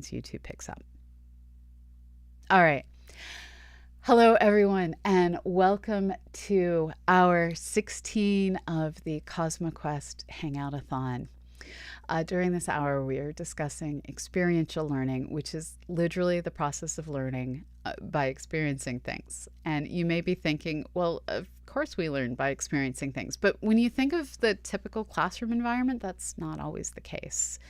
YouTube picks up. All right. Hello, everyone, and welcome to hour 16 of the CosmoQuest Hangout-a-thon. During this hour, we are discussing experiential learning, which is literally the process of learning by experiencing things. And you may be thinking, well, of course we learn by experiencing things. But when you think of the typical classroom environment, that's not always the case.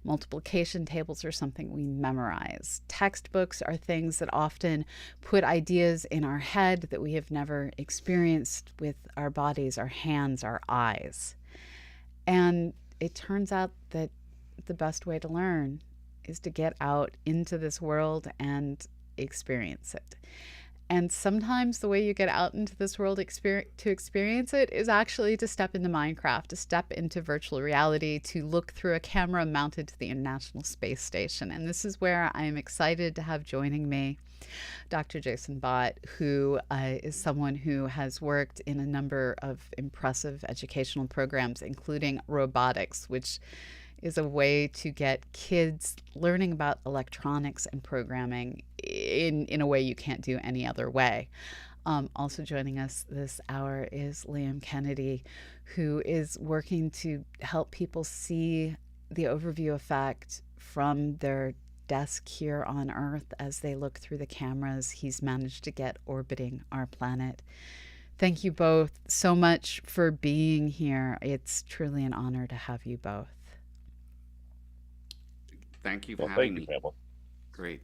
Multiplication tables are something we memorize. Textbooks are things that often put ideas in our head that we have never experienced with our bodies, our hands, our eyes. And it turns out that the best way to learn is to get out into this world and experience it. And sometimes the way you get out into this world to experience it is actually to step into Minecraft, to step into virtual reality, to look through a camera mounted to the International Space Station. And this is where I am excited to have joining me Dr. Jason Bott, who is someone who has worked in a number of impressive educational programs, including robotics, which is a way to get kids learning about electronics and programming in a way you can't do any other way. Also joining us this hour is Liam Kennedy, who is working to help people see the overview effect from their desk here on Earth as they look through the cameras he's managed to get orbiting our planet. Thank you both so much for being here. It's truly an honor to have you both. Thank you for having me. Pamela. Great.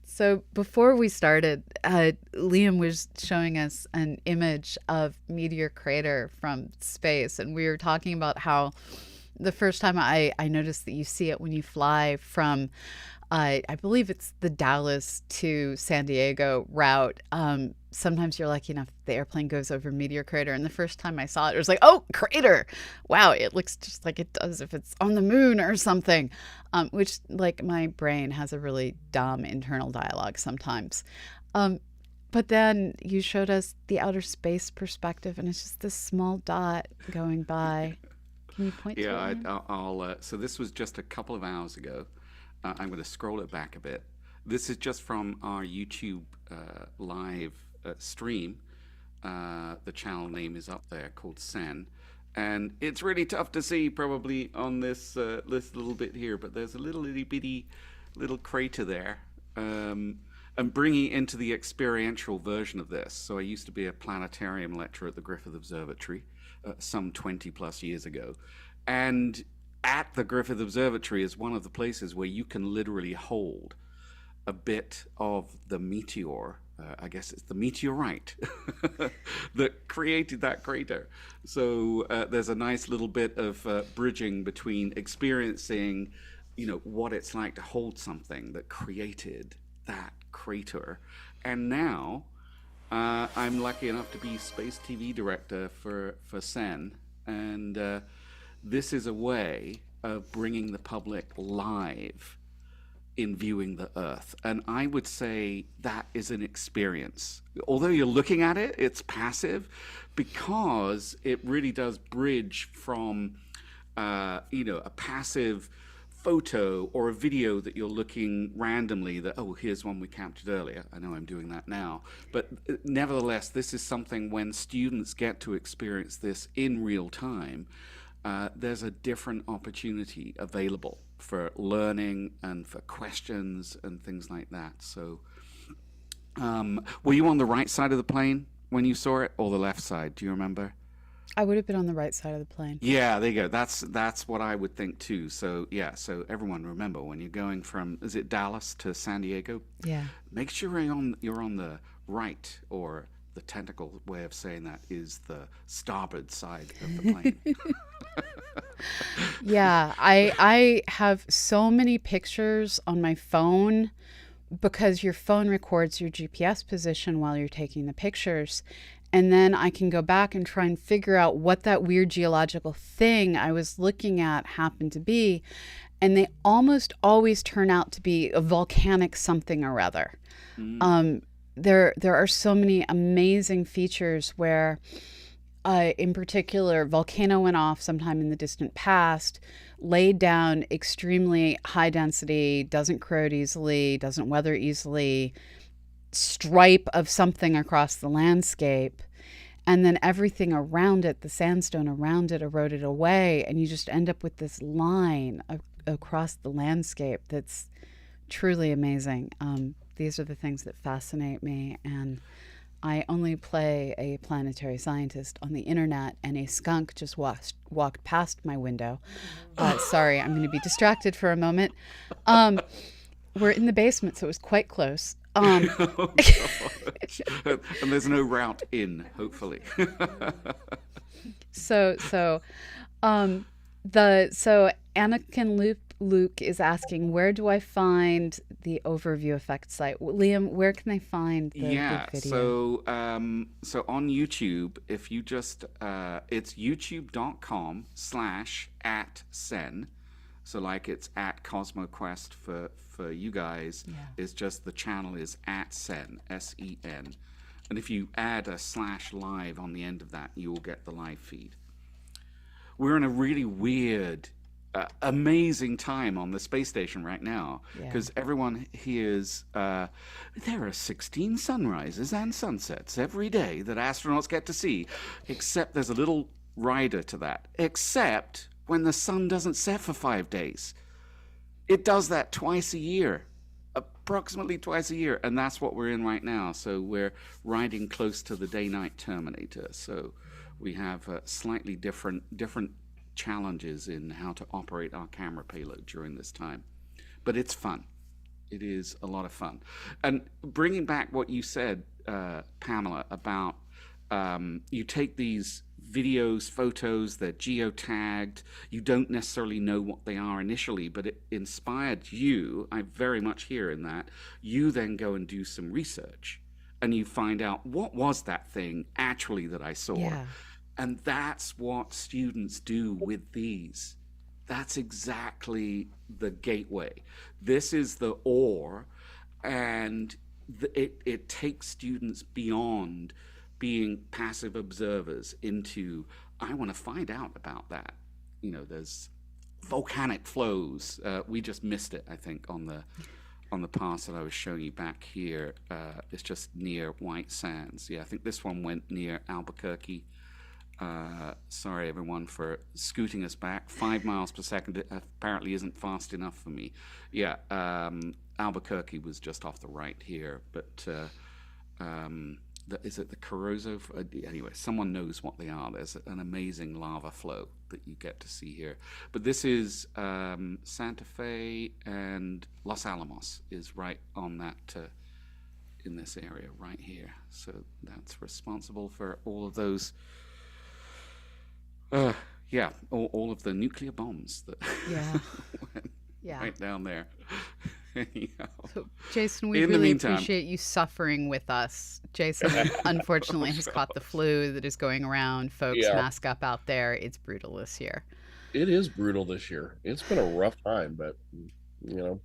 So before we started, Liam was showing us an image of Meteor Crater from space, and we were talking about how the first time I noticed that you see it when you fly from I believe it's the Dallas to San Diego route. Sometimes you're lucky enough the airplane goes over Meteor Crater. And the first time I saw it, it was like, oh, crater. Wow, it looks just like it does if it's on the moon or something, which like my brain has a really dumb internal dialogue sometimes. But then you showed us the outer space perspective, and it's just this small dot going by. Can you point to it? I'll. So this was just a couple of hours ago. I'm going to scroll it back a bit. This is just from our YouTube live stream. The channel name is up there, called Sen. And it's really tough to see probably on this little bit here, but there's a little itty bitty little crater there. And bringing it into the experiential version of this. So I used to be a planetarium lecturer at the Griffith Observatory some 20 plus years ago. And at the Griffith Observatory is one of the places where you can literally hold a bit of the meteor, I guess it's the meteorite, that created that crater. So there's a nice little bit of bridging between experiencing, what it's like to hold something that created that crater. And now I'm lucky enough to be Space TV Director for Sen. And this is a way of bringing the public live in viewing the Earth. And I would say that is an experience. Although you're looking at it, it's passive, because it really does bridge from, a passive photo or a video that you're looking randomly that, oh, here's one we captured earlier. I know I'm doing that now. But nevertheless, this is something when students get to experience this in real time, there's a different opportunity available for learning and for questions and things like that. So were you on the right side of the plane when you saw it, or the left side? Do you remember? I would have been on the right side of the plane. Yeah, there you go. That's what I would think too. So yeah, so everyone remember, when you're going from, is it Dallas to San Diego? Yeah. Make sure you're on the right, or the technical way of saying that is the starboard side of the plane. Yeah, I have so many pictures on my phone, because your phone records your GPS position while you're taking the pictures. And then I can go back and try and figure out what that weird geological thing I was looking at happened to be. And they almost always turn out to be a volcanic something or other. There are so many amazing features where, in particular, volcano went off sometime in the distant past, laid down, extremely high density, doesn't corrode easily, doesn't weather easily, stripe of something across the landscape. And then everything around it, the sandstone around it, eroded away. And you just end up with this line across the landscape that's truly amazing. These are the things that fascinate me. And I only play a planetary scientist on the internet, and a skunk just walked past my window. Sorry, I'm going to be distracted for a moment. Um, we're in the basement, so it was quite close. Oh gosh. And there's no route in, hopefully. So um, so Anakin Luke is asking, where do I find the overview effect site? Liam, where can they find the Yeah, video? so on YouTube, if you just it's youtube.com/ at sen. So like it's at CosmoQuest for you guys. Yeah. Is just the channel is at sen, SEN. And if you add a /live on the end of that, you will get the live feed. We're in a really weird, amazing time on the space station right now Yeah. because everyone hears there are 16 sunrises and sunsets every day that astronauts get to see, except there's a little rider to that, except when the sun doesn't set for 5 days. It does that twice a year, approximately twice a year, and that's what we're in right now. So we're riding close to the day-night terminator. So we have slightly different challenges in how to operate our camera payload during this time, but it's fun. It is a lot of fun. And bringing back what you said, Pamela, about you take these videos, photos, they're geotagged. You don't necessarily know what they are initially, but it inspired you. I very much hear in that. You then go and do some research and you find out what was that thing actually that I saw. Yeah. And that's what students do with these. That's exactly the gateway. This is the ore, and it takes students beyond being passive observers into, I want to find out about that. There's volcanic flows. We just missed it, I think, on the pass that I was showing you back here. It's just near White Sands. Yeah, I think this one went near Albuquerque. Sorry, everyone, for scooting us back. 5 miles per second apparently isn't fast enough for me. Yeah, Albuquerque was just off the right here, but is it the Carrizo? Anyway, someone knows what they are. There's an amazing lava flow that you get to see here. But this is Santa Fe, and Los Alamos is right on that. In this area right here. So that's responsible for all of those uh, yeah, all of the nuclear bombs that Yeah. went Yeah. right down there. Anyhow, So, Jason, we in the really meantime, appreciate you suffering with us. Jason, unfortunately, oh has caught the gosh, flu that is going around. Folks, Yeah, mask up out there. It's brutal this year. it is brutal this year. It's been a rough time, but you know,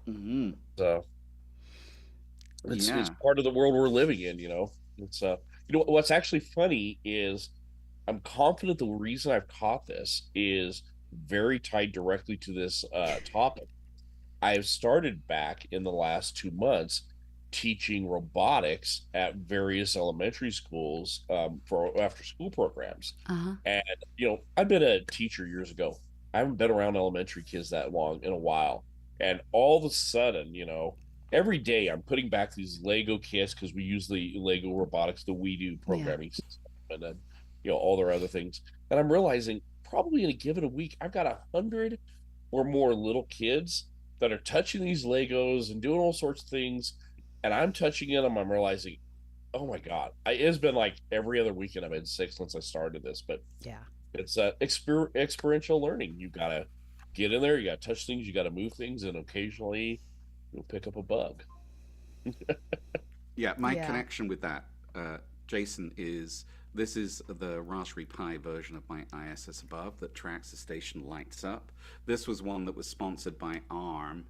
hmm so it's yeah, part of the world we're living in. It's what's actually funny is I'm confident the reason I've caught this is very tied directly to this topic. I've started back in the last 2 months teaching robotics at various elementary schools for after school programs. Uh huh. And, I've been a teacher years ago. I haven't been around elementary kids that long in a while. And all of a sudden, every day I'm putting back these Lego kits because we use the Lego robotics, the We Do Yeah. programming system, and then, all their other things. And I'm realizing probably in a given week, I've got 100 or more little kids that are touching these Legos and doing all sorts of things. And I'm touching them. I'm realizing, oh my God, it's been like every other weekend I've been sick since I started this, but Yeah. it's experiential learning. You got to get in there, you got to touch things, you got to move things, and occasionally you'll pick up a bug. yeah. My Yeah. connection with that, Jason, is this is the Raspberry Pi version of my ISS above that tracks the station lights up. This was one that was sponsored by ARM.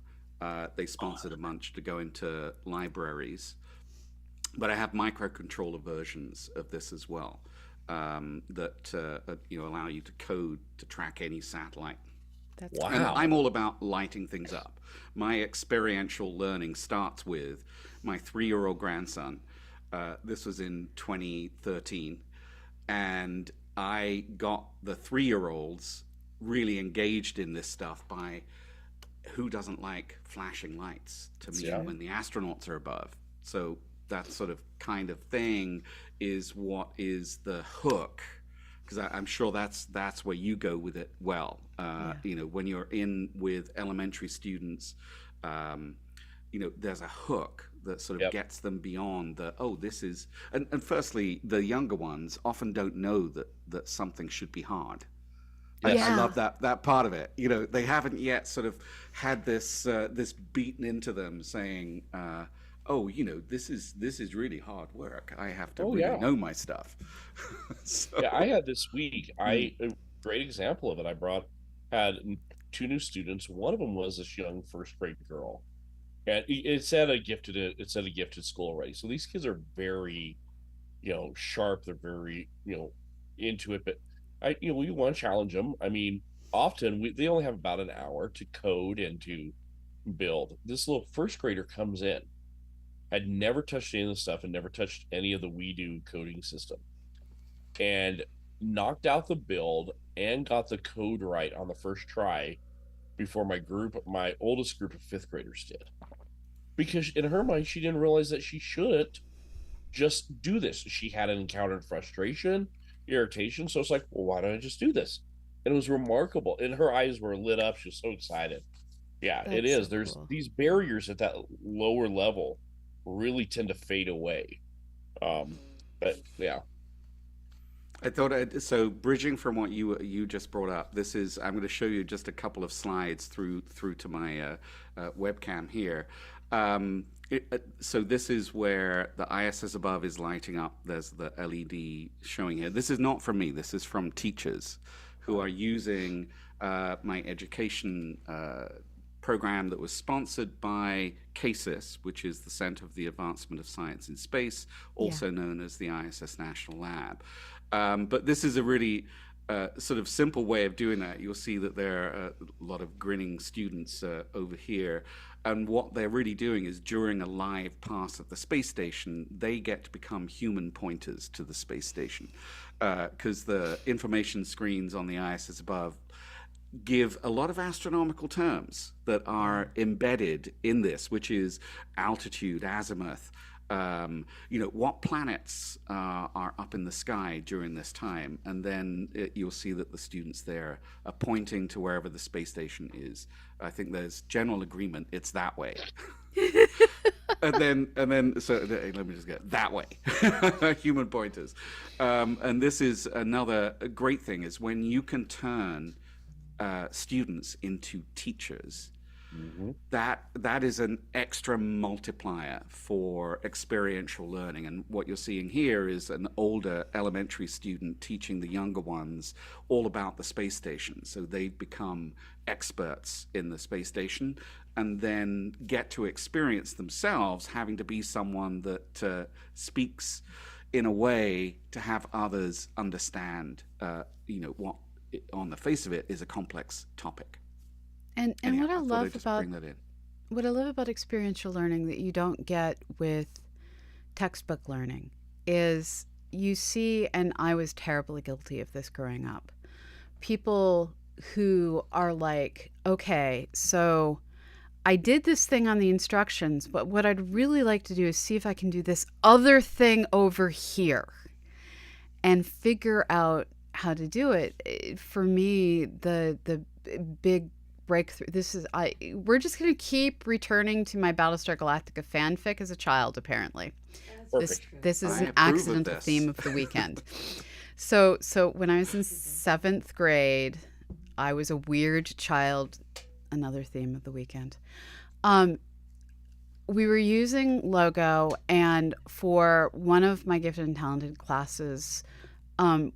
They sponsored a bunch to go into libraries, but I have microcontroller versions of this as well that allow you to code to track any satellite That's And cool. I'm Wow. all about lighting things up. My experiential learning starts with my 3 year old grandson. This was in 2013. And I got the 3 year olds really engaged in this stuff by who doesn't like flashing lights to mean Yeah. Yeah. when the astronauts are above? So that sort of kind of thing is what is the hook, because I'm sure that's where you go with it. Well, Yeah. when you're in with elementary students, um, there's a hook that sort of Yep. gets them beyond the, oh, this is, and firstly, the younger ones often don't know that something should be hard. I Yes. love Yeah. that part of it. They haven't yet sort of had this beaten into them saying, "Oh, this is really hard work. I have to Oh really yeah. know my stuff." Yeah, I So, had this week. mm, A great example of it. I brought had two new students. One of them was this young first grade girl, and it's at a gifted school already. So these kids are very, sharp. They're very, into it. But we want to challenge them. I mean, often they only have about an hour to code and to build. This little first grader comes in, had never touched any of the stuff and never touched any of the We Do coding system, and knocked out the build and got the code right on the first try before my oldest group of fifth graders did. Because in her mind, she didn't realize that she shouldn't just do this. She had encountered frustration, irritation. So it's like, well, why don't I just do this? And it was remarkable. And her eyes were lit up. She was so excited. Yeah, it That's is. so There's cool. these barriers at that lower level really tend to fade away. But yeah. I thought so. Bridging from what you just brought up, this is I'm going to show you just a couple of slides through to my webcam here. So this is where the ISS above is lighting up. There's the LED showing here. This is not from me. This is from teachers who are using my education program that was sponsored by CASIS, which is the Center for the Advancement of Science in Space, Yeah. also known as the ISS National Lab. But this is a really sort of simple way of doing that. You'll see that there are a lot of grinning students over here. And what they're really doing is during a live pass at the space station, they get to become human pointers to the space station. Because the information screens on the ISS above give a lot of astronomical terms that Yeah. are embedded in this, which is altitude, azimuth, what planets are up in the sky during this time. And then you'll see that the students there are pointing to wherever the space station is. I think there's general agreement it's that way. So let me just get that way. Human pointers. And this is another great thing is when you can turn students into teachers, Mm-hmm. that is an extra multiplier for experiential learning. And what you're seeing here is an older elementary student teaching the younger ones all about the space station. So they become experts in the space station and then get to experience themselves having to be someone that speaks in a way to have others understand, what on the face of it is a complex topic. And Anyhow, I thought I'd just bring that in. what I love about experiential learning that you don't get with textbook learning is you see, and I was terribly guilty of this growing up, people who are like, okay, so I did this thing on the instructions, but what I'd really like to do is see if I can do this other thing over here and figure out how to do it. For me, the big breakthrough. This is I. We're just gonna keep returning to my Battlestar Galactica fanfic as a child. Apparently, Perfect. this is I an approve of accidental this. theme of the weekend. So when I was in seventh grade, I was a weird child. Another theme of the weekend. Um, we were using Logo, and for one of my gifted and talented classes,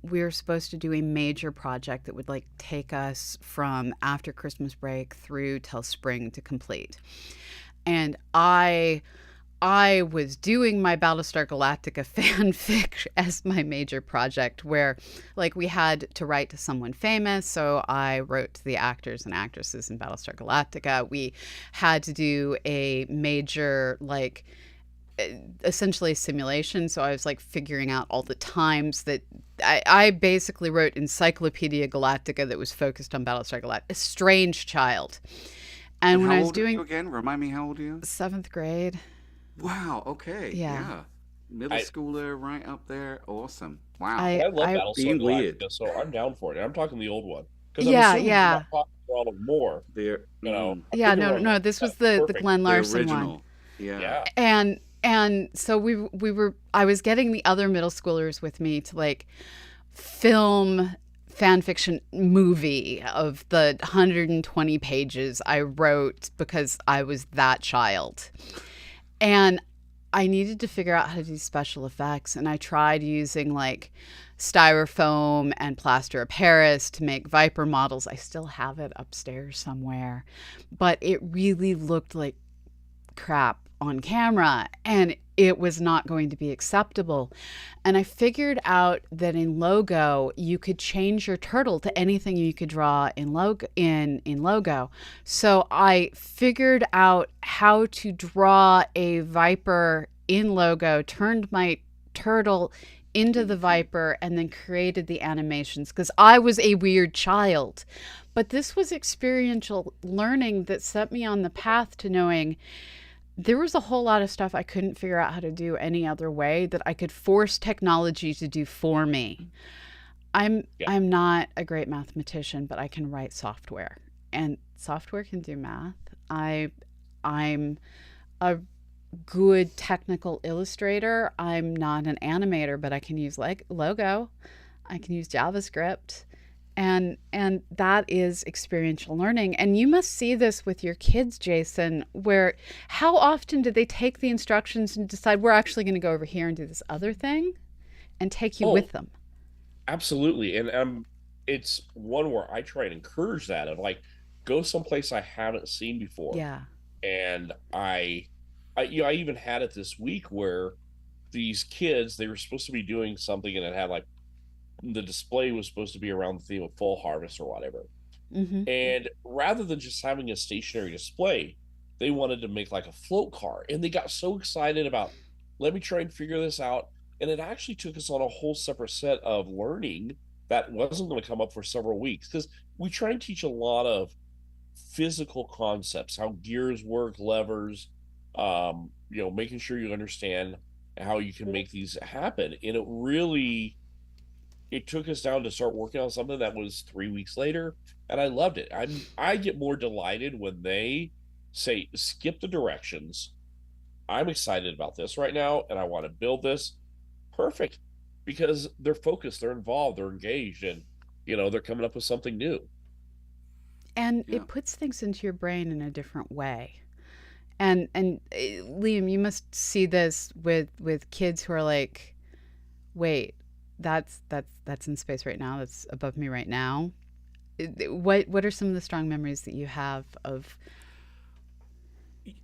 we were supposed to do a major project that would like take us from after Christmas break through till spring to complete. And I was doing my Battlestar Galactica fanfic as my major project, where like we had to write to someone famous. So I wrote to the actors and actresses in Battlestar Galactica. We had to do a major, like, essentially a simulation. So I was like figuring out all the times that I basically wrote Encyclopedia Galactica that was focused on Battlestar Galactica. A strange child. And And when how I was old are you doing again? Remind me how old are you? seventh grade, Wow. Okay. yeah, Yeah. Middle I schooler right up there. Awesome. Wow. I, I love I, Battlestar Being weird. Galactica, so I'm down for it. And I'm talking the old one because I'm yeah, assuming you're not yeah, talking Ronald Moore. They're I yeah. could be No, no, wrong no. though. This Yeah, was the perfect. Glenn the Larson one, original. Yeah. Yeah. and so we were. I was getting the other middle schoolers with me to like film fan fiction movie of the 120 pages I wrote because I was that child. And I needed to figure out how to do special effects. And I tried using like styrofoam and plaster of Paris to make Viper models. I still have it upstairs somewhere, but it really looked like crap on camera and it was not going to be acceptable. And I figured out that in logo you could change your turtle to anything you could draw in logo. So I figured out how to draw a viper in logo, turned my turtle into the viper and then created the animations because I was a weird child. But this was experiential learning that set me on the path to knowing there was a whole lot of stuff I couldn't figure out how to do any other way that I could force technology to do for me. I'm Yeah. I'm not a great mathematician, but I can write software and software can do math. I'm a good technical illustrator. I'm not an animator, but I can use like logo. I can use JavaScript. And that is experiential learning. And you must see this with your kids, Jason, where how often do they take the instructions and decide we're actually going to go over here and do this other thing and take you Oh, with them? absolutely. And it's one where I try and encourage that of like go someplace I haven't seen before. Yeah. And I even had it this week where these kids they were supposed to be doing something and it had like the display was supposed to be around the theme of fall harvest or whatever. Mm-hmm. And rather than just having a stationary display, they wanted to make like a float car. And they got so excited about, let me try and figure this out. And it actually took us on a whole separate set of learning that wasn't going to come up for several weeks because we try and teach a lot of physical concepts, how gears work, levers, making sure you understand how you can make these happen. And it took us down to start working on something that was 3 weeks later, and I loved it. I get more delighted when they say skip the directions. I'm excited about this right now, and I want to build this. Perfect, because they're focused, they're involved, they're engaged, and they're coming up with something new. And Yeah. it puts things into your brain in a different way. And Liam, you must see this with kids who are like, wait, that's in space right now. That's above me right now. What are some of the strong memories that you have of?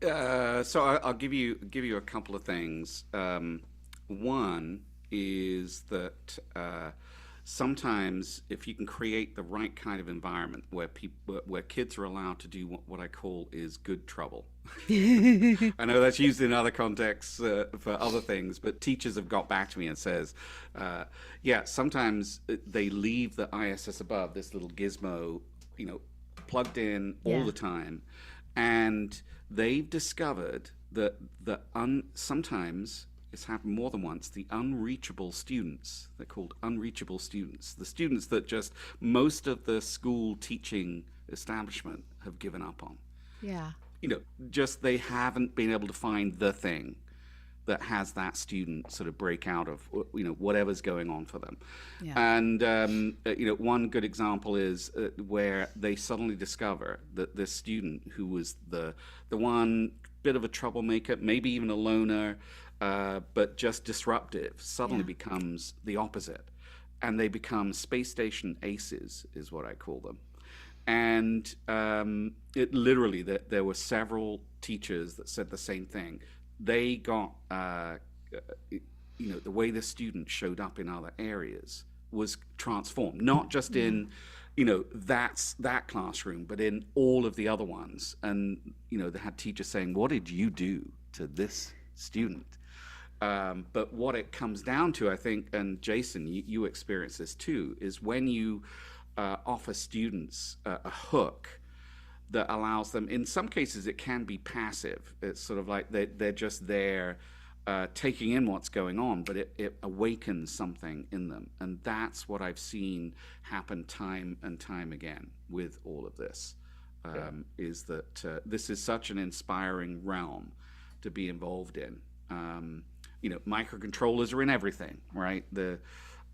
So I'll give you a couple of things. One is that sometimes if you can create the right kind of environment where people where kids are allowed to do what I call is good trouble. I know that's used in other contexts for other things, but teachers have got back to me and says, yeah, sometimes they leave the ISS above this little gizmo, you know, plugged in all Yeah. the time, and they've discovered that sometimes it's happened more than once. The unreachable students, they're called unreachable students, the students that just most of the school teaching establishment have given up on. Yeah. You know, just they haven't been able to find the thing that has that student sort of break out of whatever's going on for them. Yeah. And one good example is where they suddenly discover that this student who was the one bit of a troublemaker, maybe even a loner, but just disruptive, suddenly Yeah. becomes the opposite, and they become space station aces, is what I call them. And it literally, there were several teachers that said the same thing. they got the way the students showed up in other areas was transformed, not just Yeah. in that's that classroom, but in all of the other ones. And they had teachers saying, what did you do to this student? But what it comes down to, I think, and Jason, you experience this too, is when you offer students a hook that allows them, in some cases it can be passive, it's sort of like they're just there taking in what's going on, but it awakens something in them. And that's what I've seen happen time and time again with all of this. Yeah. Is that this is such an inspiring realm to be involved in. Microcontrollers are in everything, right? The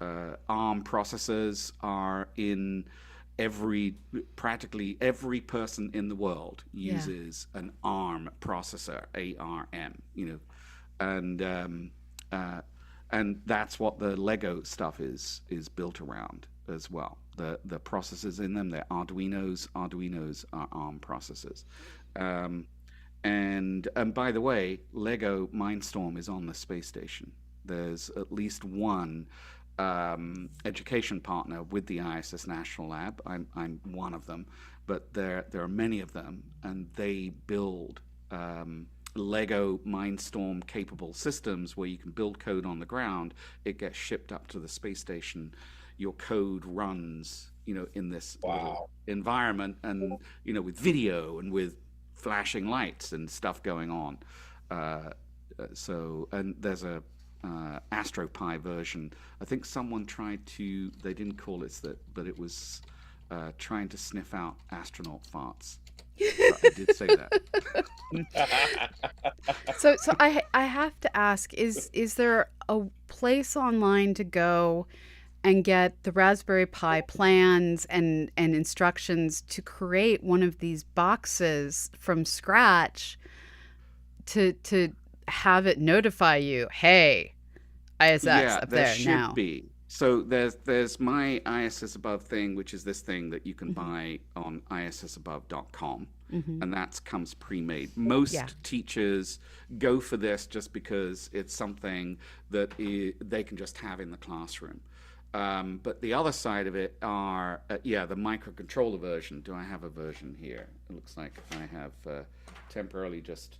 ARM processors are in practically every person in the world Yeah. uses an ARM processor, ARM, and that's what the Lego stuff is built around as well. The processors in them, they're Arduinos. Arduinos are ARM processors. Um, and by the way, Lego Mindstorm is on the space station. There's at least one education partner with the ISS National Lab. I'm one of them, but there are many of them, and they build Lego Mindstorm capable systems where you can build code on the ground. It gets shipped up to the space station. Your code runs, in this little Wow. environment, and with video and with flashing lights and stuff going on. Uh, and there's a AstroPi version. I think someone tried to. They didn't call it that, but it was trying to sniff out astronaut farts. So I did say that. So I have to ask, is there a place online to go and get the Raspberry Pi plans and instructions to create one of these boxes from scratch to have it notify you, hey, ISS Yeah, up there there should now. be. So there's my ISS Above thing, which is this thing that you can Hmm. buy on issabove.com, Hmm. and that comes pre-made. Yeah. Most teachers go for this just because it's something that they can just have in the classroom. But the other side of it are, the microcontroller version. Do I have a version here? It looks like I have temporarily just.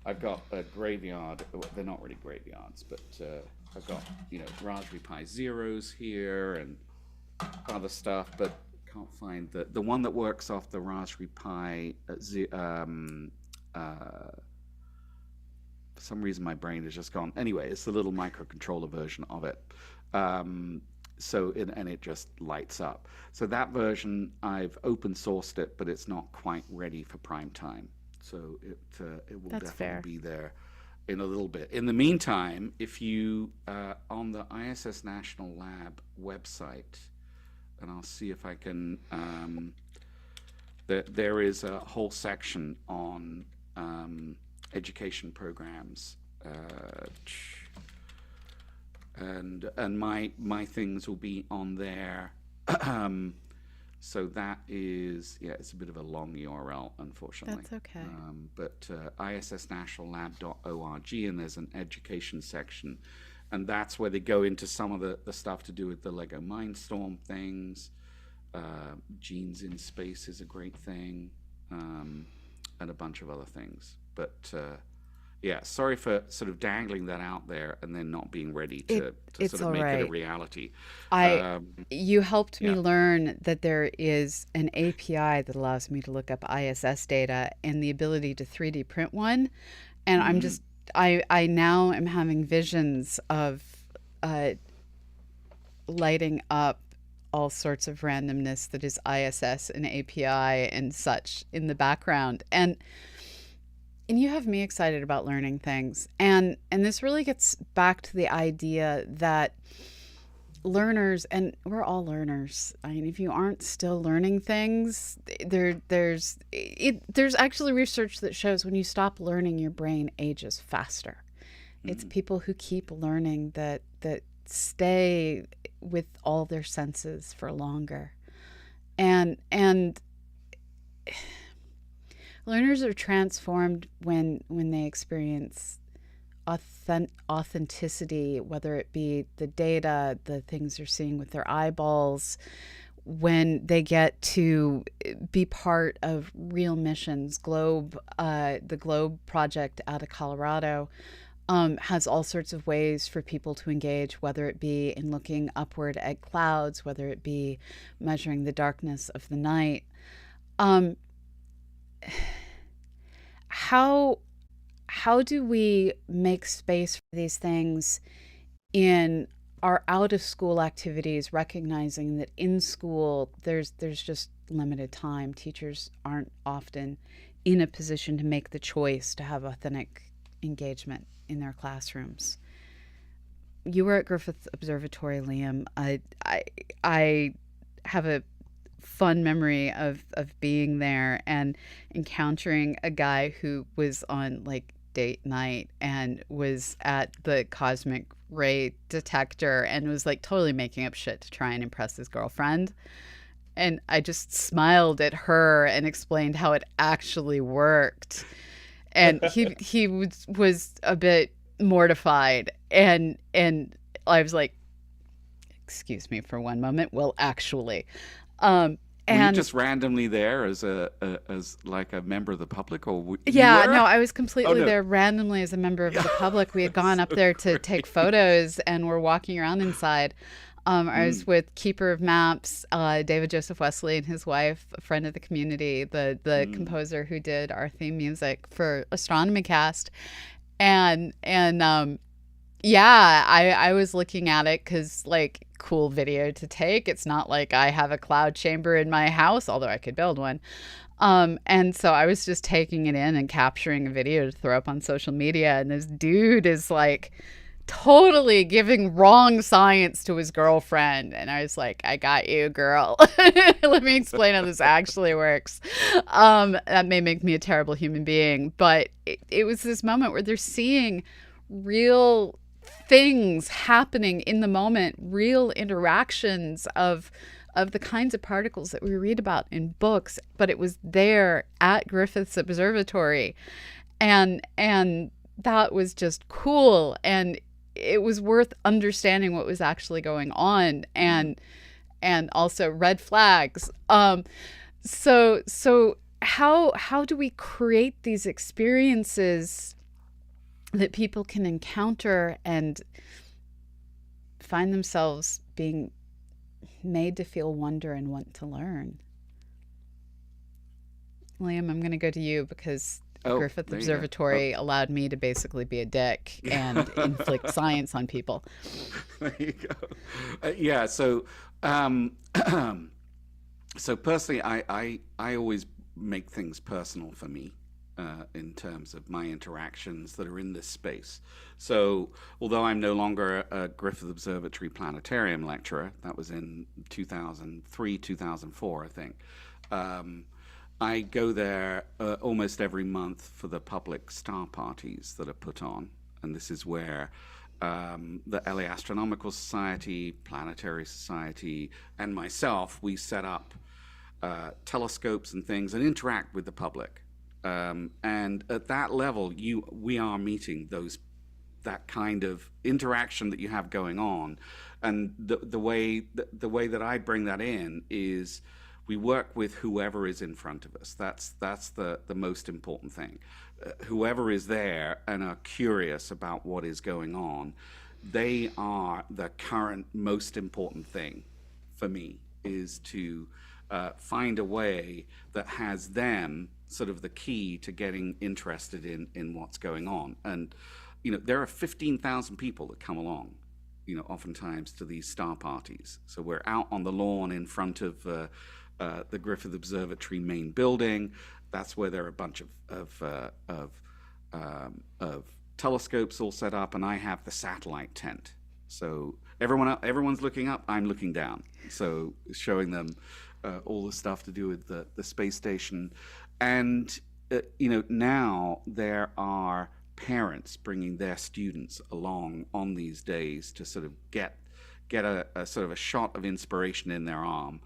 I've got a graveyard. They're not really graveyards, but I've got Raspberry Pi Zeros here and other stuff, but can't find the one that works off the Raspberry Pi. For some reason, my brain has just gone. Anyway, it's the little microcontroller version of it. Um, and it just lights up. So that version, I've open sourced it, but it's not quite ready for prime time. So it will That's definitely fair. be there in a little bit. In the meantime, if you on the ISS National Lab website, and I'll see if I can. There is a whole section on education programs, and my things will be on there. So that is, it's a bit of a long URL, unfortunately. That's okay. But issnationallab.org, and there's an education section, and that's where they go into some of the stuff to do with the Lego Mindstorm things. Genes in Space is a great thing, and a bunch of other things. But sorry for sort of dangling that out there and then not being ready It to it's sort of all make it a right. reality. I Um, You helped me yeah. learn that there is an API that allows me to look up ISS data and the ability to 3D print one. And Mm. I now am having visions of uh, lighting up all sorts of randomness that is ISS and API and such in the background. And you have me excited about learning things. And this really gets back to the idea that learners, and we're all learners. I mean, if you aren't still learning things, there's actually research that shows when you stop learning, your brain ages faster. It's Mm. people who keep learning that stay with all their senses for longer. And Learners are transformed when they experience authenticity, whether it be the data, the things they're seeing with their eyeballs, when they get to be part of real missions. The Globe project out of Colorado has all sorts of ways for people to engage, whether it be in looking upward at clouds, whether it be measuring the darkness of the night. Um, how how do we make space for these things in our out of school activities, recognizing that in school there's just limited time. Teachers aren't often in a position to make the choice to have authentic engagement in their classrooms. You were at Griffith Observatory, Liam. I have a fun memory of being there and encountering a guy who was on like date night and was at the cosmic ray detector and was like totally making up shit to try and impress his girlfriend. And I just smiled at her and explained how it actually worked. And he was a bit mortified, and I was like, excuse me for one moment. Well, actually, um, Were you and just randomly there as as like a member of the public, or you yeah, were? no, I was Oh completely no. there randomly as a member of Yeah. the public. We had gone up So there to take great. photos and we're walking around inside. I was Mm, with Keeper of Maps, David Joseph Wesley and his wife, a friend of the community, the mm. composer who did our theme music for Astronomy Cast. And yeah, I was looking at it because, like, cool video to take. It's not like I have a cloud chamber in my house, although I could build one. And so I was just taking it in and capturing a video to throw up on social media. And this dude is like totally giving wrong science to his girlfriend. And I was like, I got you, girl. Let me explain how this actually works. That may make me a terrible human being, but it was this moment where they're seeing real things happening in the moment, real interactions of the kinds of particles that we read about in books, but it was there at Griffith's Observatory. And that was just cool, and it was worth understanding what was actually going on, and also red flags. So how do we create these experiences that people can encounter and find themselves being made to feel wonder and want to learn? Liam, I'm going to go to you because Oh, Griffith there you go. Oh, Observatory allowed me to basically be a dick and inflict science on people. there you go. Yeah. So, um, so personally, I always make things personal for me. In terms of my interactions that are in this space. So, although I'm no longer a Griffith Observatory planetarium lecturer, that was in 2003, 2004, I think, um, I go there almost every month for the public star parties that are put on. And this is where the LA Astronomical Society, Planetary Society, and myself, we set up telescopes and things and interact with the public. And at that level, we are meeting that kind of interaction that you have going on, and the way that I bring that in is we work with whoever is in front of us. That's the most important thing. Whoever is there and are curious about what is going on, they are the current most important thing for me, is to find a way that has them sort of the key to getting interested in what's going on. And there are 15,000 people that come along, oftentimes to these star parties. So we're out on the lawn in front of the Griffith Observatory main building. That's where there are a bunch of telescopes all set up, and I have the satellite tent. So everyone's looking up, I'm looking down. So showing them all the stuff to do with the space station. And now there are parents bringing their students along on these days to sort of get a sort of a shot of inspiration in their arm.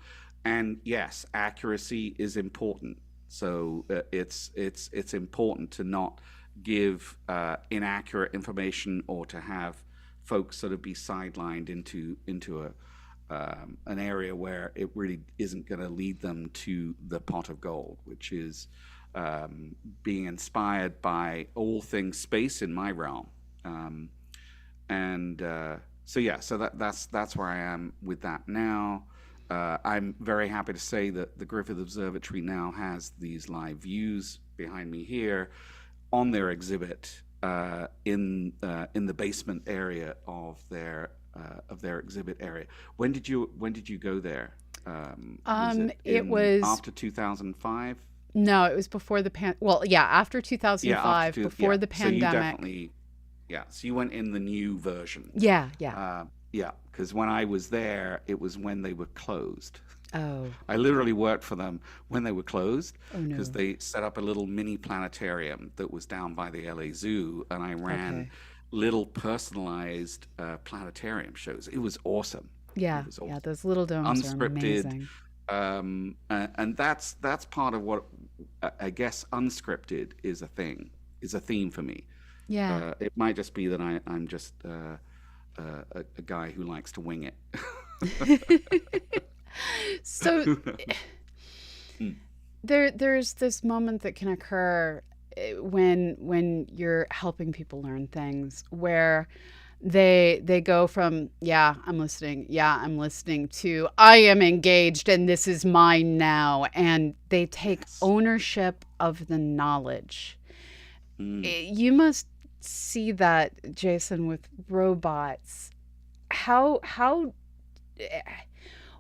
And yes, accuracy is important. So it's important to not give inaccurate information or to have folks sort of be sidelined into a an area where it really isn't going to lead them to the pot of gold, which is being inspired by all things space in my realm. Um, and so yeah, so that's where I am with that now. I'm very happy to say that the Griffith Observatory now has these live views behind me here on their exhibit in the basement area of their exhibit area. When did you go there? Was it It in was after 2005? no, it was before the well, yeah, after Yeah, after 2005, two. before Yeah, the so you pandemic. definitely yeah. So you went in the new version. Yeah, yeah. Yeah, because when I was there, it was when they were closed. Oh, I literally worked for them when they were closed oh because no. they set up a little mini planetarium that was down by the LA Zoo, and I ran Okay. little personalized planetarium shows. It was awesome. It Yeah, was yeah, awesome. those little domes are Unscripted, amazing. and that's part of what I guess unscripted is a theme for me. Yeah. It might just be that I'm just a guy who likes to wing it. So Mm, there's this moment that can occur when you're helping people learn things where they go from yeah I'm listening to I am engaged and this is mine now, and they take yes. ownership of the knowledge. Mm. You must see that, Jason, with robots. How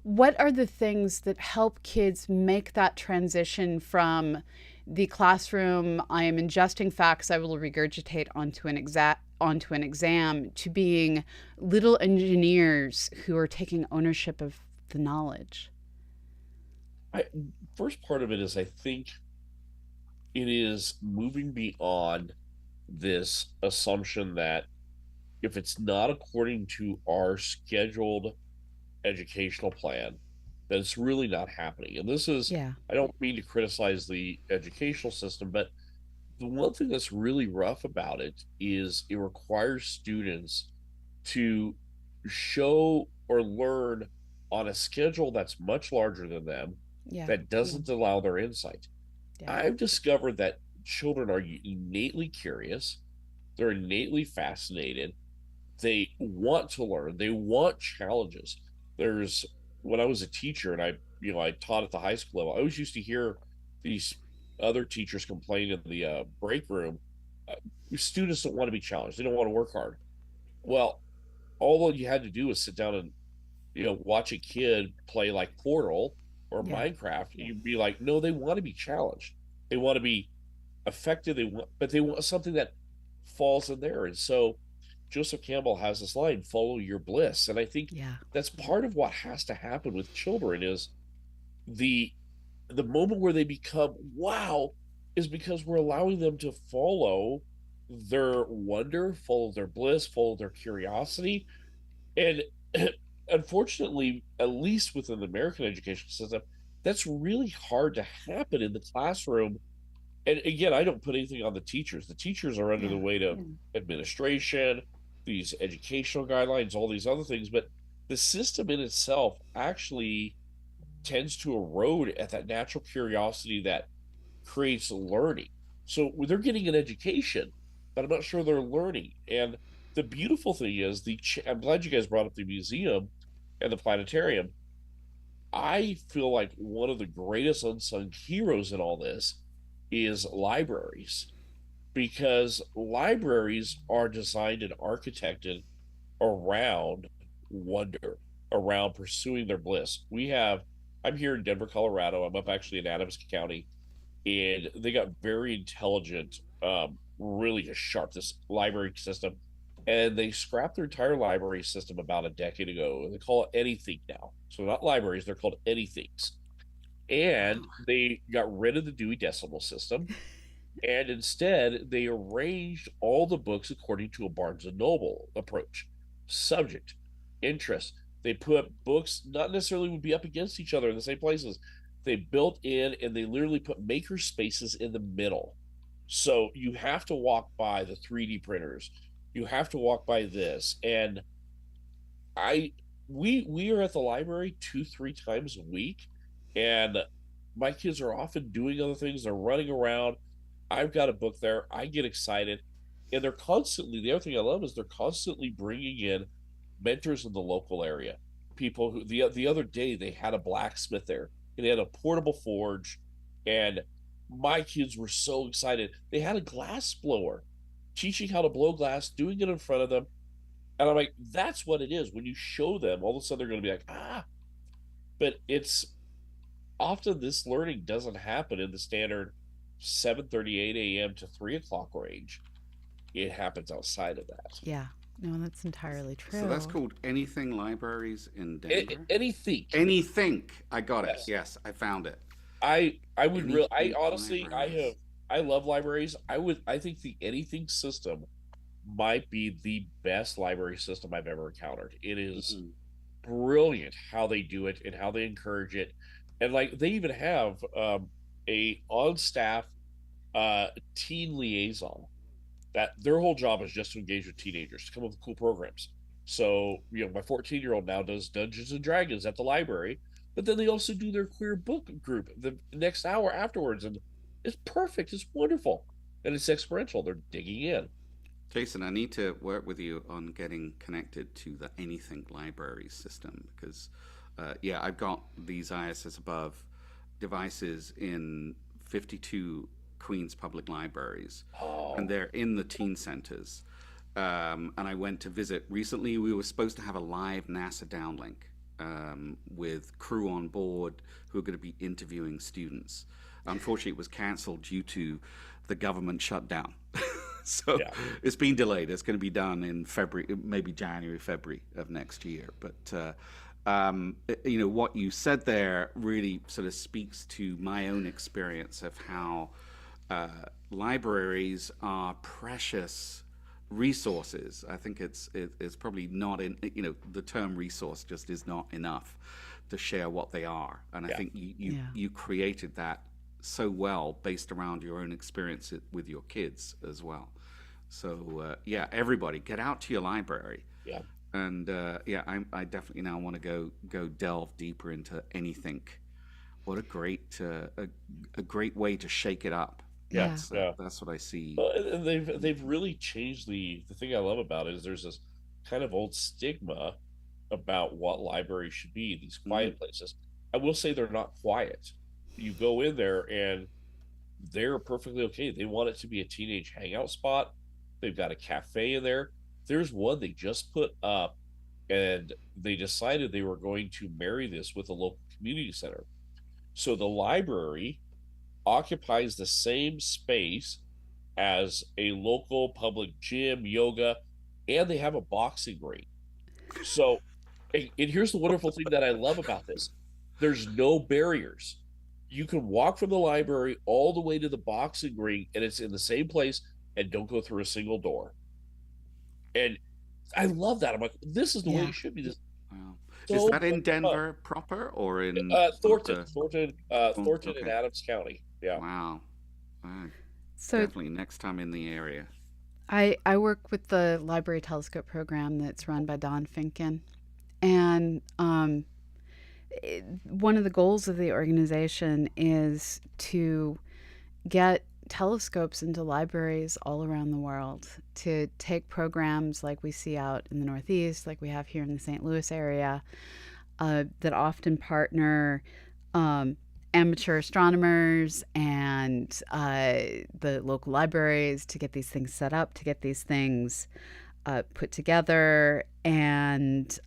what are the things that help kids make that transition from the classroom, I am ingesting facts I will regurgitate onto an exam, to being little engineers who are taking ownership of the knowledge? I First part of it is I think it is moving beyond this assumption that if it's not according to our scheduled educational plan, then it's really not happening. And this is, Yeah. I don't mean to criticize the educational system, but the one thing that's really rough about it is it requires students to show or learn on a schedule that's much larger than them, Yeah. that doesn't allow their insight. Yeah. I've discovered that children are innately curious, they're innately fascinated, they want to learn, they want challenges. There's When I was a teacher and I taught at the high school level, I always used to hear these other teachers complain in the break room. uh, Students don't want to be challenged, they don't want to work hard. Well, all you had to do was sit down and watch a kid play like Portal or Yeah. Minecraft. You'd be like, no, they want to be challenged, they want to be effective, but they want something that falls in there. And so Joseph Campbell has this line, follow your bliss. And I think Yeah. that's part of what has to happen with children is the the moment where they become wow is because we're allowing them to follow their wonder, follow their bliss, follow their curiosity. And unfortunately, at least within the American education system, that's really hard to happen in the classroom. And again, I don't put anything on the teachers. The teachers are under the Yeah. weight of Yeah. administration, these educational guidelines, all these other things, but the system in itself actually tends to erode at that natural curiosity that creates learning. So they're getting an education, but I'm not sure they're learning. And the beautiful thing is I'm glad you guys brought up the museum and the planetarium. I feel like one of the greatest unsung heroes in all this is libraries, because libraries are designed and architected around wonder, around pursuing their bliss. I'm here in Denver, Colorado. I'm up actually in Adams County, and they got very intelligent, really just sharp, this library system. And they scrapped their entire library system about a decade ago. They call it anything now. So not libraries, they're called anythings. And Wow. they got rid of the Dewey Decimal System, and instead they arranged all the books according to a Barnes and Noble approach. Subject, interest. They put books not necessarily would be up against each other in the same places. They built in and they literally put maker spaces in the middle. So you have to walk by the 3D printers. You have to walk by this. And I we are at the library 2, 3 times a week, and my kids are often doing other things. They're running around. I've got a book there. I get excited, and they're constantly. The other thing I love is they're constantly bringing in mentors in the local area. People who the other day they had a blacksmith there, and they had a portable forge, and my kids were so excited. They had a glass blower, teaching how to blow glass, doing it in front of them, and I'm like, that's what it is. When you show them, all of a sudden they're going to be like, ah. But it's often this learning doesn't happen in the standard 7:38 a.m. to 3 o'clock range. It happens outside of that. Yeah. No, that's entirely So that's true. called Anything Libraries in Denver. Anything. Anything. I got it. Yes. Yes, I found it. I would really I Anything honestly Libraries. I love libraries. I think the anything system might be the best library system I've ever encountered. It is Mhm. brilliant how they do it and how they encourage it. And like they even have a on staff teen liaison that their whole job is just to engage with teenagers to come up with cool programs. So, my 14-year-old now does Dungeons and Dragons at the library, but then they also do their queer book group the next hour afterwards. And it's perfect. It's wonderful. And it's experiential. They're digging in. Jason, I need to work with you on getting connected to the Anything Library system because, yeah, I've got these ISS above devices in 52 Queens public libraries, and Oh, they're in the teen centers. And I went to visit recently. We were supposed to have a live NASA downlink with crew on board who are going to be interviewing students. Unfortunately, it was cancelled due to the government shutdown. So yeah. it's been delayed. It's going to be done in February, maybe January, February of next year. But what you said there really sort of speaks to my own experience of how uh, libraries are precious resources. I think it's probably not in the term resource just is not enough to share what they are. And I Yeah. think Yeah. you created that so well based around your own experience with your kids as well. So yeah, everybody get out to your library, Yeah. and yeah, I definitely now want to go delve deeper into anything. What a great way to shake it up. Yeah. Yeah. That's what I see. Well, and they've really changed the thing I love about it is there's this kind of old stigma about what libraries should be, these Mm, quiet places. I will say they're not quiet. You go in there and they're perfectly okay. They want it to be a teenage hangout spot. They've got a cafe in there. There's one they just put up, and they decided they were going to marry this with a local community center. So the library occupies the same space as a local public gym, yoga, and they have a boxing ring. So, and here's the wonderful thing that I love about this: there's no barriers. You can walk from the library all the way to the boxing ring, and it's in the same place, and don't go through a single door. And I love that. I'm like, this is the way Yeah. it should be. This is wow. Is so that in much fun. Denver proper or in one of Thornton, the? Thornton, Oh, Thornton, and okay. Adams County. Yeah. Wow. Wow. So Definitely next time in the area. I work with the Library Telescope program that's run by Don Finken. And one of the goals of the organization is to get telescopes into libraries all around the world, to take programs like we see out in the Northeast, like we have here in the St. Louis area, that often partner um, amateur astronomers and the local libraries to get these things set up, to get these things put together. And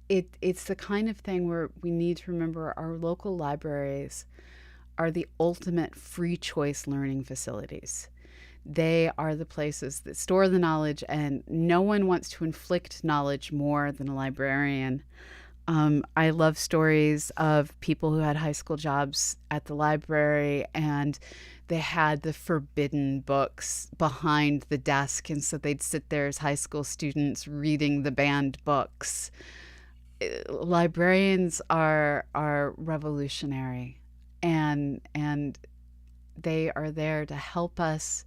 it's the kind of thing where we need to remember our local libraries are the ultimate free choice learning facilities. They are the places that store the knowledge, and no one wants to inflict knowledge more than a librarian. I love stories of people who had high school jobs at the library and they had the forbidden books behind the desk. And so they'd sit there as high school students reading the banned books. librarians are revolutionary, and they are there to help us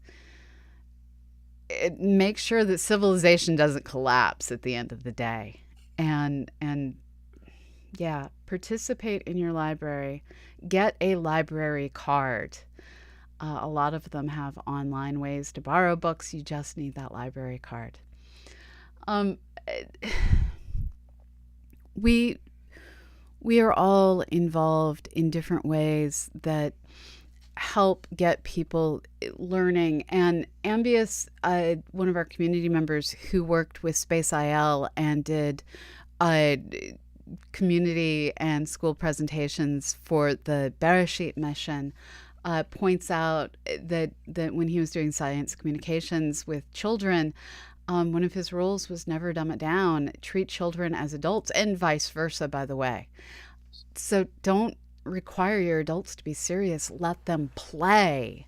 make sure that civilization doesn't collapse at the end of the day. And yeah, participate in your library. Get a library card. A lot of them have online ways to borrow books. You just need that library card. Um, we we are all involved in different ways that help get people learning. And Ambius, one of our community members who worked with Space IL and did uh, community and school presentations for the Bereshit mission, points out that when he was doing science communications with children, one of his rules was never dumb it down, treat children as adults, and vice versa, by the way. So don't require your adults to be serious. Let them play.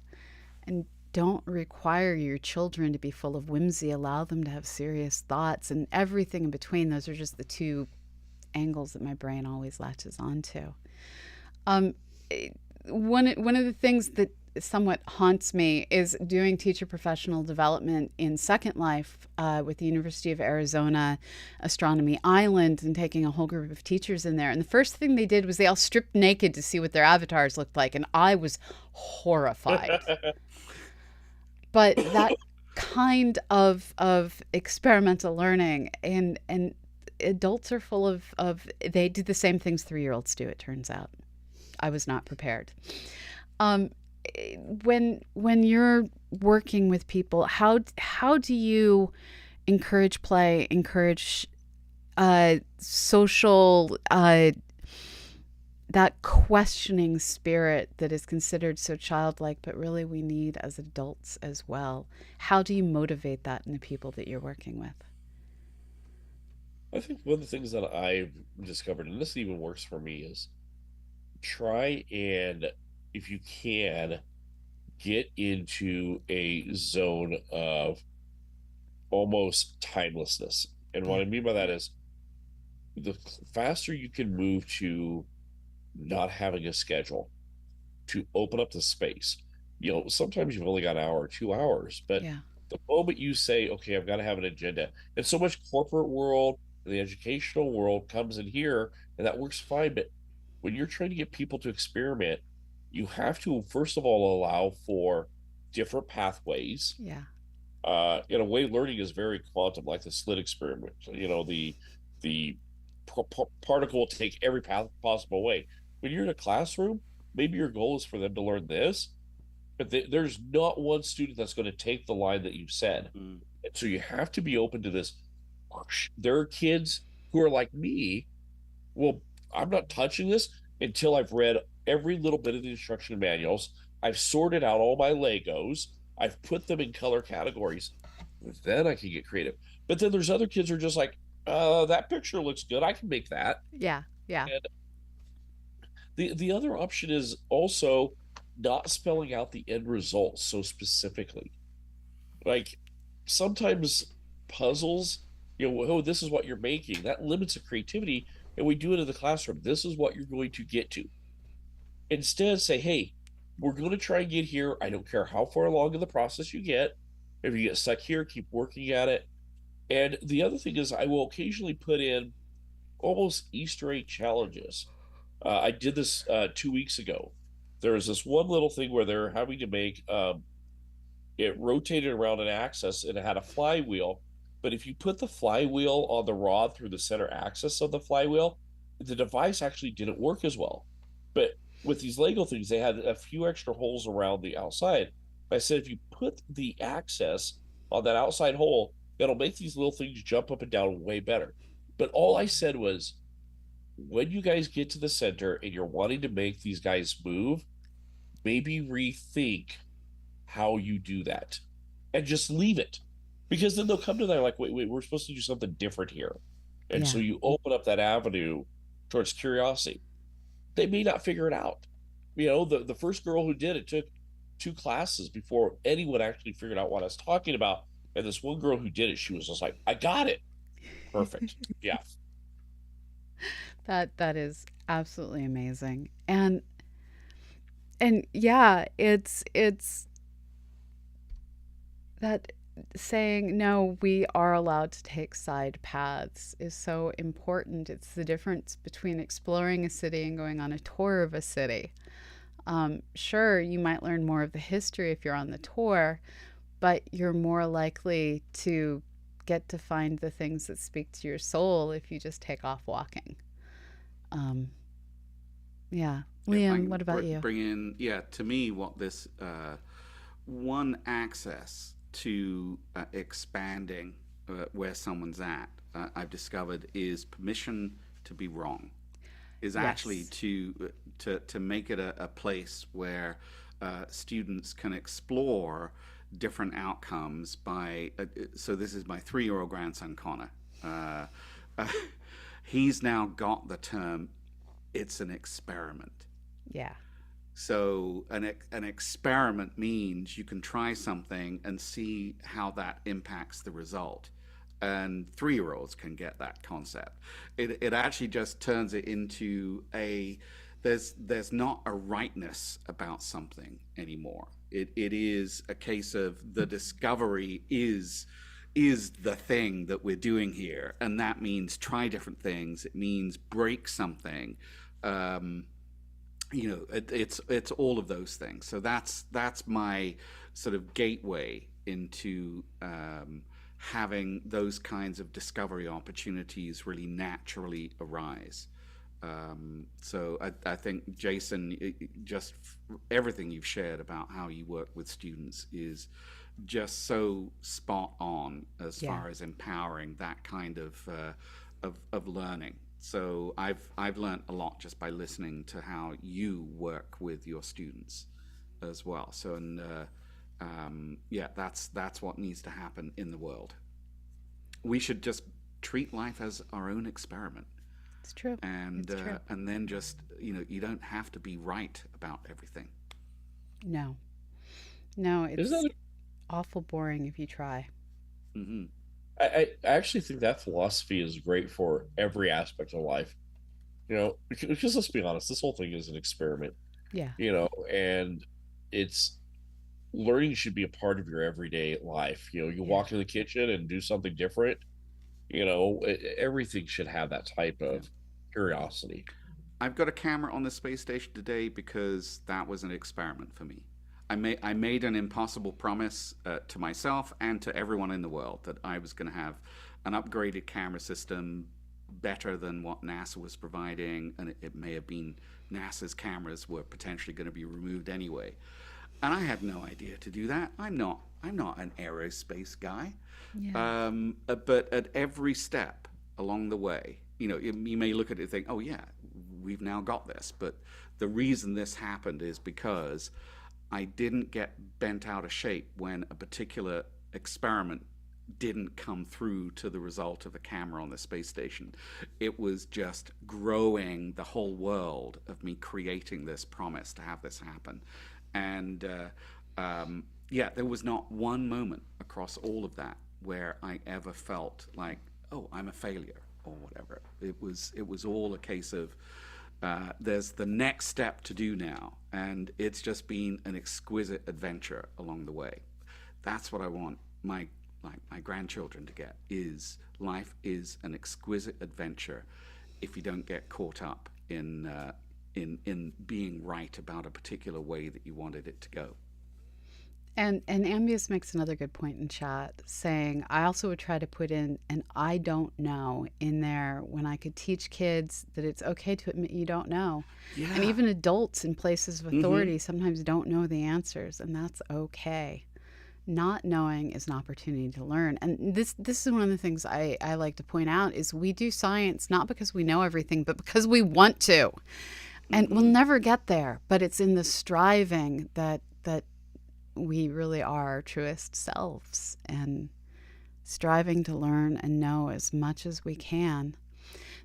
And don't require your children to be full of whimsy. Allow them to have serious thoughts and everything in between. Those are just the two angles that my brain always latches onto. Um, one of the things that somewhat haunts me is doing teacher professional development in Second Life with the University of Arizona Astronomy Island, and taking a whole group of teachers in there. And the first thing they did was they all stripped naked to see what their avatars looked like, and I was horrified. But that kind of experimental learning, and adults are full of they do the same things 3-year-olds do, it turns out. I was not prepared. Um, when you're working with people, how do you encourage play, encourage social that questioning spirit that is considered so childlike, but really we need as adults as well? How do you motivate that in the people that you're working with? I think one of the things that I've discovered, and this even works for me, is try and, if you can, get into a zone of almost timelessness. And what Yeah, I mean by that is the faster you can move to not having a schedule, to open up the space. Sometimes you've only got an hour or 2 hours, but yeah, the moment you say, okay, I've got to have an agenda, and so much corporate world, the educational world comes in here, and that works fine. But when you're trying to get people to experiment, you have to, first of all, allow for different pathways. yeah, In a way, learning is very quantum, like the slit experiment. The particle will take every path possible way. When you're in a classroom, maybe your goal is for them to learn this, but there's not one student that's going to take the line that you've said. Mm. And so you have to be open to this. There are kids who are like me. Well, I'm not touching this until I've read every little bit of the instruction manuals. I've sorted out all my Legos. I've put them in color categories. Then I can get creative. But then there's other kids who are just like, that picture looks good. I can make that. yeah, yeah, And the other option is also not spelling out the end result so specifically. Like sometimes puzzles, oh, this is what you're making. That limits the creativity. And we do it in the classroom. This is what you're going to get to. Instead, say, hey, we're going to try and get here. I don't care how far along in the process you get. If you get stuck here, keep working at it. And the other thing is, I will occasionally put in almost Easter egg challenges. I did this 2 weeks ago. There was this one little thing where they're having to make it rotated around an axis and it had a flywheel. But if you put the flywheel on the rod through the center axis of the flywheel, the device actually didn't work as well. But with these Lego things, they had a few extra holes around the outside. I said, if you put the axis on that outside hole, that'll make these little things jump up and down way better. But all I said was, when you guys get to the center and you're wanting to make these guys move, maybe rethink how you do that and just leave it, because then they'll come to that like, wait, we're supposed to do something different here. And so yeah. you open up that avenue towards curiosity. They may not figure it out. The first girl who did it took 2 classes before anyone actually figured out what I was talking about. And this one girl who did it, she was just like, I got it. Perfect. Yeah. That is absolutely amazing. And yeah, it's that saying no, we are allowed to take side paths is so important. It's the difference between exploring a city and going on a tour of a city. Sure, you might learn more of the history if you're on the tour, but you're more likely to get to find the things that speak to your soul if you just take off walking. Um, yeah. If I Liam, can what about you? bring in, yeah, to me, what this one access to expanding where someone's at, I've discovered is permission to be wrong. Is actually Yes. to make it a place where students can explore different outcomes by. So this is my 3-year-old grandson Connor. Uh, uh, he's now got the term. It's an experiment. Yeah. So an experiment means you can try something and see how that impacts the result. And 3-year-olds can get that concept. It actually just turns it into a there's not a rightness about something anymore. It is a case of the discovery is the thing that we're doing here, and that means try different things. It means break something. Um, it's all of those things. So that's my sort of gateway into having those kinds of discovery opportunities really naturally arise. So I think Jason, just everything you've shared about how you work with students is just so spot on as Yeah. far as empowering that kind of learning. So I've learned a lot just by listening to how you work with your students as well. So and yeah, that's what needs to happen in the world. We should just treat life as our own experiment, It's true. It's true. and then just you don't have to be right about everything. No. No, Isn't it's that? awful boring if you try. Hmm. I actually think that philosophy is great for every aspect of life. Because let's be honest, this whole thing is an experiment. Yeah. And it's learning should be a part of your everyday life. You Yeah. walk in the kitchen and do something different. Everything should have that type Yeah. of curiosity. I've got a camera on the space station today because that was an experiment for me. I made an impossible promise to myself and to everyone in the world that I was going to have an upgraded camera system better than what NASA was providing, and it may have been NASA's cameras were potentially going to be removed anyway. And I had no idea to do that. I'm not an aerospace guy. Yeah. But at every step along the way, you may look at it and think, oh, yeah, we've now got this. But the reason this happened is because I didn't get bent out of shape when a particular experiment didn't come through to the result of a camera on the space station. It was just growing the whole world of me creating this promise to have this happen. And yeah, there was not one moment across all of that where I ever felt like, oh, I'm a failure or whatever. It was all a case of there's the next step to do now, and it's just been an exquisite adventure along the way. That's what I want my grandchildren to get is life is an exquisite adventure if you don't get caught up in being right about a particular way that you wanted it to go. And Ambius makes another good point in chat saying I also would try to put in an I don't know in there when I could teach kids that it's okay to admit you don't know. And Yeah. even adults in places of Mm-hmm. authority sometimes don't know the answers, and that's okay. Not knowing is an opportunity to learn. And this is one of the things I like to point out is we do science not because we know everything, but because we want to. And we'll Mm-hmm. never get there, but it's in the striving that we really are our truest selves and striving to learn and know as much as we can.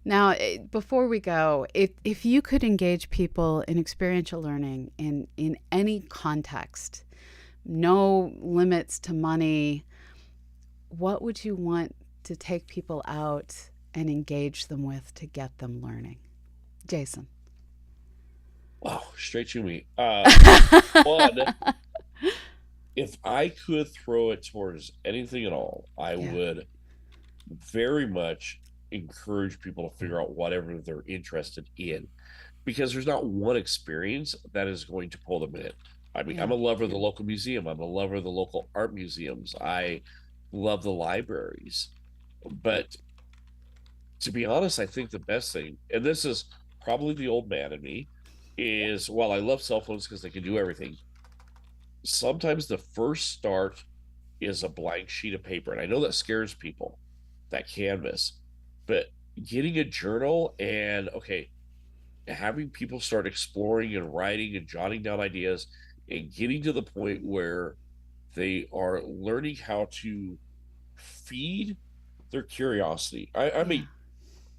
Now, before we go, if you could engage people in experiential learning in any context, no limits to money, what would you want to take people out and engage them with to get them learning? Jason. Wow, straight to me. One, if I could throw it towards anything at all, I Yeah. would very much encourage people to figure out whatever they're interested in, because there's not one experience that is going to pull them in. I mean, I'm Yeah. a lover of the local museum. I'm a lover of the local art museums. I love the libraries. But to be honest, I think the best thing, and this is probably the old man in me, is while I love cell phones because they can do everything, sometimes the first start is a blank sheet of paper. And I know that scares people, that canvas, but getting a journal and, okay, having people start exploring and writing and jotting down ideas and getting to the point where they are learning how to feed their curiosity. I'm Yeah. a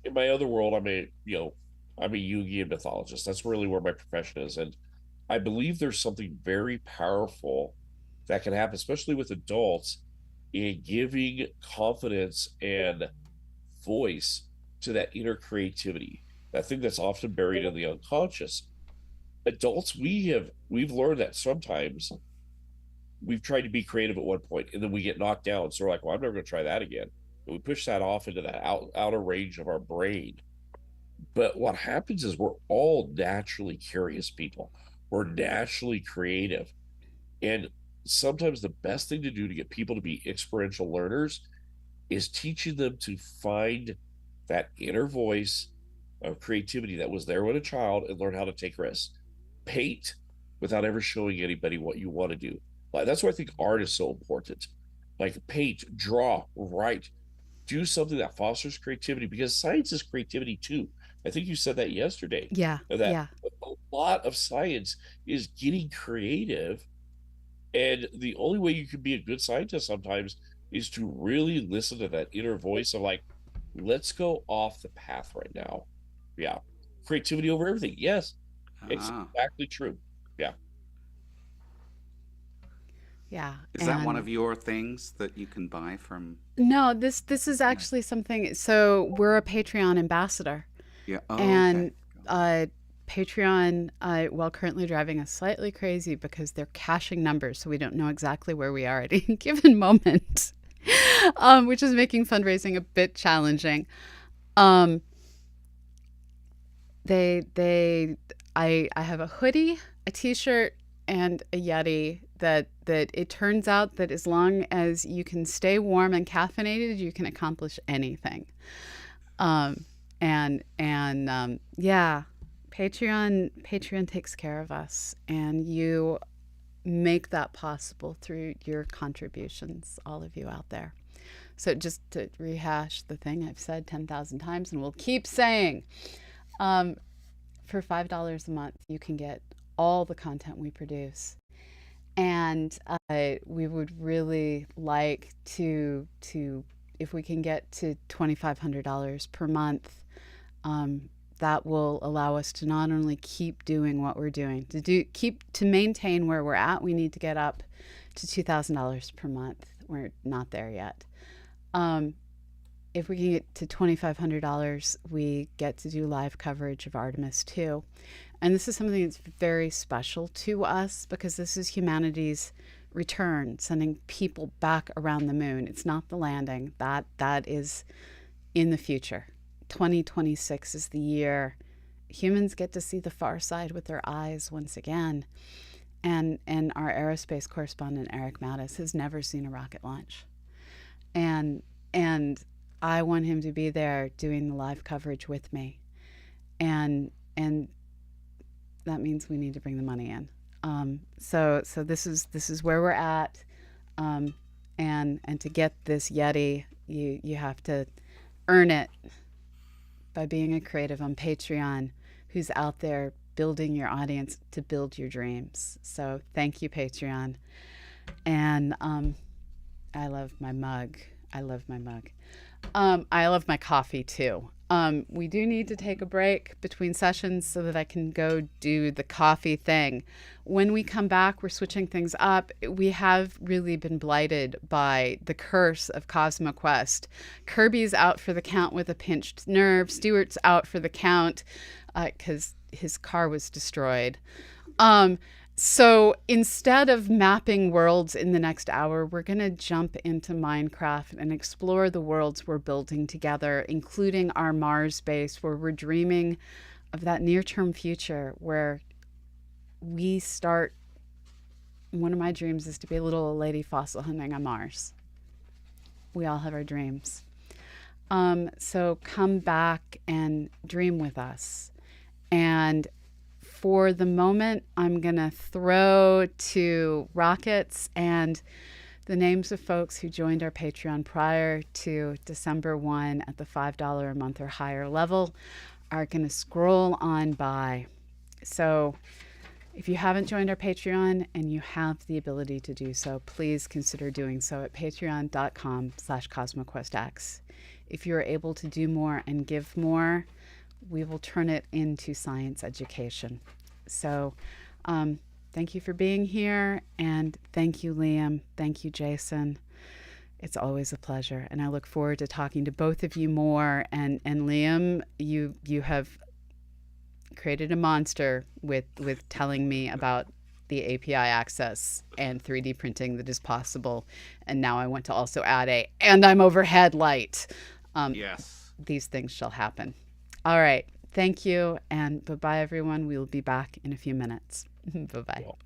in my other world, I'm a Jungian mythologist. That's really where my profession is, and I believe there's something very powerful that can happen, especially with adults, in giving confidence and voice to that inner creativity, that thing that's often buried in the unconscious. Adults, we've learned that sometimes we've tried to be creative at one point and then we get knocked down. So we're like, well, I'm never going to try that again. And we push that off into that outer range of our brain. But what happens is we're all naturally curious people. We're naturally creative. And sometimes the best thing to do to get people to be experiential learners is teaching them to find that inner voice of creativity that was there when a child and learn how to take risks. Paint without ever showing anybody what you want to do. Like, that's why I think art is so important. Like, paint, draw, write, do something that fosters creativity, because science is creativity too. I think you said that yesterday, Yeah. that Yeah. a lot of science is getting creative, and the only way you can be a good scientist sometimes is to really listen to that inner voice of like, let's go off the path right now. Yeah. Creativity over everything. Yes. It's Ah, exactly true. Yeah. Yeah. is that one And of your things that you can buy from? no, this is No. actually something. So we're a Patreon ambassador, Yeah. Oh, okay. and Patreon, well, currently driving us slightly crazy because they're caching numbers, so we don't know exactly where we are at any given moment, which is making fundraising a bit challenging. Um, they I have a hoodie, a t-shirt, and a Yeti that it turns out that as long as you can stay warm and caffeinated, you can accomplish anything. Um, yeah, Patreon takes care of us, and you make that possible through your contributions, all of you out there. So just to rehash the thing I've said 10,000 times and will keep saying, um, for $5 a month, you can get all the content we produce. And we would really like to if we can get to $2,500 per month, that will allow us to not only keep doing what we're doing, to maintain where we're at. We need to get up to $2,000 per month. We're not there yet. Um, if we can get to $2,500, we get to do live coverage of Artemis too. And this is something that's very special to us because this is humanity's return, sending people back around the moon. It's not the landing. That is in the future. 2026 is the year humans get to see the far side with their eyes once again. And our aerospace correspondent Eric Mattis has never seen a rocket launch. And I want him to be there doing the live coverage with me. And that means we need to bring the money in. So this is where we're at. Um, and to get this Yeti, you have to earn it by being a creative on Patreon who's out there building your audience to build your dreams. So thank you, Patreon. And I love my mug. I love my mug. I love my coffee too. We do need to take a break between sessions so that I can go do the coffee thing. When we come back, we're switching things up. We have really been blighted by the curse of CosmoQuest. Kirby's out for the count with a pinched nerve. Stuart's out for the count because his car was destroyed. Um, so instead of mapping worlds in the next hour, we're going to jump into Minecraft and explore the worlds we're building together, including our Mars base, where we're dreaming of that near term future where we start. One of my dreams is to be a little old lady fossil hunting on Mars. We all have our dreams. So come back and dream with us. And for the moment, I'm going to throw to Rockets and the names of folks who joined our Patreon prior to December 1 at the $5 a month or higher level are going to scroll on by. So if you haven't joined our Patreon and you have the ability to do so, please consider doing so at patreon.com/CosmoQuestX. If you're able to do more and give more, we will turn it into science education. So thank you for being here. And thank you, Liam. Thank you, Jason. It's always a pleasure. And I look forward to talking to both of you more. And Liam, you have created a monster with telling me about the API access and 3D printing that is possible. And now I want to also add and I'm overhead light. Yes. These things shall happen. All right. Thank you. And bye-bye, everyone. We will be back in a few minutes. Bye-bye. Well,